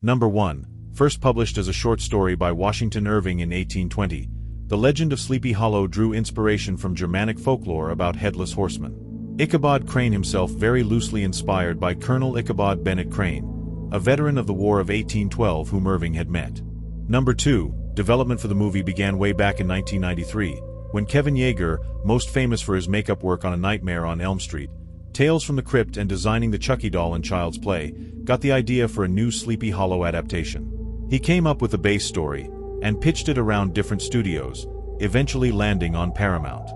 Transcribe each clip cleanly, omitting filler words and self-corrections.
Number 1. First published as a short story by Washington Irving in 1820, the legend of Sleepy Hollow drew inspiration from Germanic folklore about headless horsemen. Ichabod Crane himself very loosely inspired by Colonel Ichabod Bennet Crane, a veteran of the War of 1812 whom Irving had met. Number 2. Development for the movie began way back in 1993, when Kevin Yeager, most famous for his makeup work on A Nightmare on Elm Street, Tales from the Crypt and designing the Chucky doll in Child's Play, got the idea for a new Sleepy Hollow adaptation. He came up with a base story, and pitched it around different studios, eventually landing on Paramount.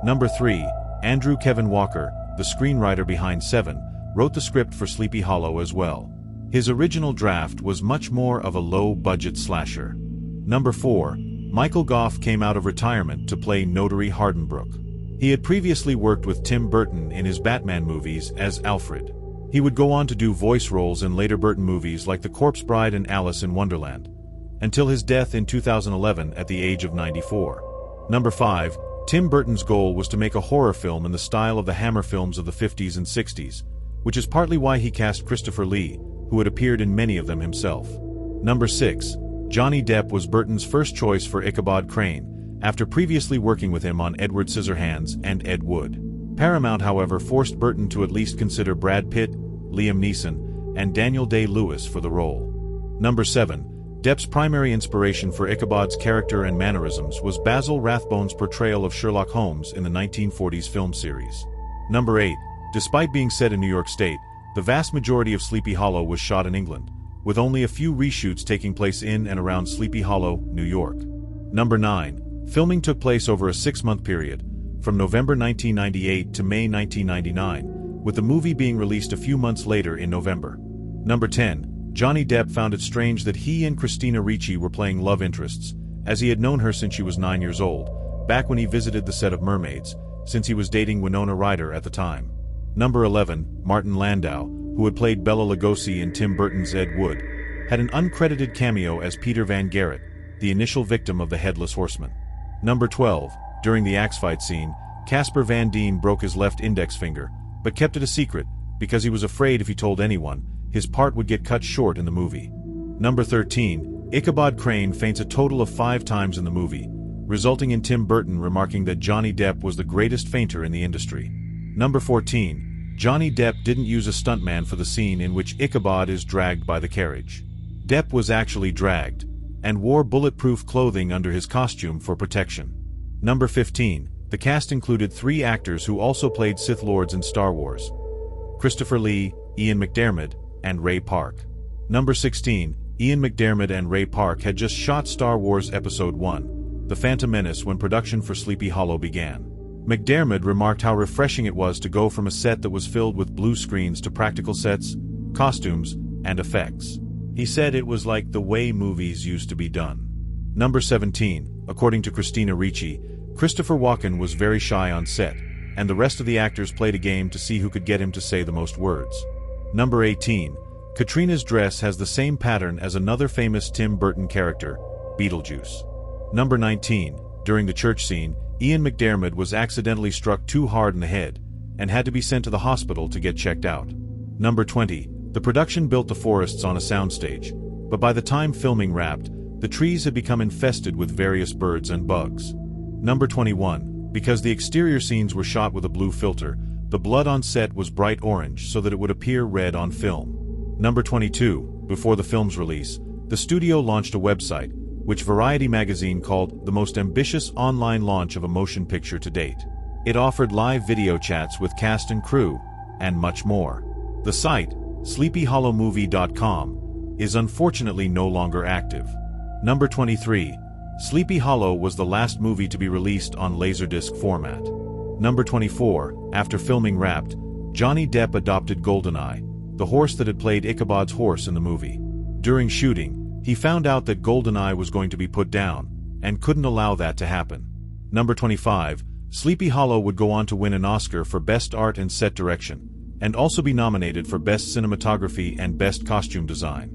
Number 3. Andrew Kevin Walker, the screenwriter behind Seven, wrote the script for Sleepy Hollow as well. His original draft was much more of a low-budget slasher. Number 4. Michael Gough came out of retirement to play Notary Hardenbrook. He had previously worked with Tim Burton in his Batman movies as Alfred. He would go on to do voice roles in later Burton movies like The Corpse Bride and Alice in Wonderland, until his death in 2011 at the age of 94. Number 5. Tim Burton's goal was to make a horror film in the style of the Hammer films of the 50s and 60s, which is partly why he cast Christopher Lee, who had appeared in many of them himself. Number 6. Johnny Depp was Burton's first choice for Ichabod Crane, after previously working with him on Edward Scissorhands and Ed Wood. Paramount, however, forced Burton to at least consider Brad Pitt, Liam Neeson, and Daniel Day-Lewis for the role. Number 7. Depp's primary inspiration for Ichabod's character and mannerisms was Basil Rathbone's portrayal of Sherlock Holmes in the 1940s film series. Number 8. Despite being set in New York State, the vast majority of Sleepy Hollow was shot in England, with only a few reshoots taking place in and around Sleepy Hollow, New York. Number 9. Filming took place over a 6-month period, from November 1998 to May 1999, with the movie being released a few months later in November. Number 10. Johnny Depp found it strange that he and Christina Ricci were playing love interests, as he had known her since she was 9 years old, back when he visited the set of Mermaids, since he was dating Winona Ryder at the time. Number 11. Martin Landau, who had played Bela Lugosi in Tim Burton's Ed Wood, had an uncredited cameo as Peter Van Garrett, the initial victim of the Headless Horseman. Number 12. During the axe fight scene, Casper Van Dien broke his left index finger, but kept it a secret, because he was afraid if he told anyone, his part would get cut short in the movie. Number 13. Ichabod Crane faints a total of 5 times in the movie, resulting in Tim Burton remarking that Johnny Depp was the greatest fainter in the industry. Number 14. Johnny Depp didn't use a stuntman for the scene in which Ichabod is dragged by the carriage. Depp was actually dragged, and wore bulletproof clothing under his costume for protection. Number 15. The cast included 3 actors who also played Sith Lords in Star Wars: Christopher Lee, Ian McDiarmid, and Ray Park. Number 16. Ian McDiarmid and Ray Park had just shot Star Wars Episode I, The Phantom Menace, when production for Sleepy Hollow began. McDiarmid remarked how refreshing it was to go from a set that was filled with blue screens to practical sets, costumes, and effects. He said it was like the way movies used to be done. Number 17. According to Christina Ricci, Christopher Walken was very shy on set, and the rest of the actors played a game to see who could get him to say the most words. Number 18. Katrina's dress has the same pattern as another famous Tim Burton character, Beetlejuice. Number 19. During the church scene, Ian McDiarmid was accidentally struck too hard in the head, and had to be sent to the hospital to get checked out. Number 20. The production built the forests on a soundstage, but by the time filming wrapped, the trees had become infested with various birds and bugs. Number 21. Because the exterior scenes were shot with a blue filter, the blood on set was bright orange so that it would appear red on film. Number 22. Before the film's release, the studio launched a website, which Variety magazine called the most ambitious online launch of a motion picture to date. It offered live video chats with cast and crew, and much more. The site, sleepyhollowmovie.com, is unfortunately no longer active. Number 23. Sleepy Hollow was the last movie to be released on Laserdisc format. Number 24. After filming wrapped, Johnny Depp adopted Goldeneye, the horse that had played Ichabod's horse in the movie. During shooting, he found out that Goldeneye was going to be put down, and couldn't allow that to happen. Number 25. Sleepy Hollow would go on to win an Oscar for Best Art and Set Direction, and also be nominated for Best Cinematography and Best Costume Design.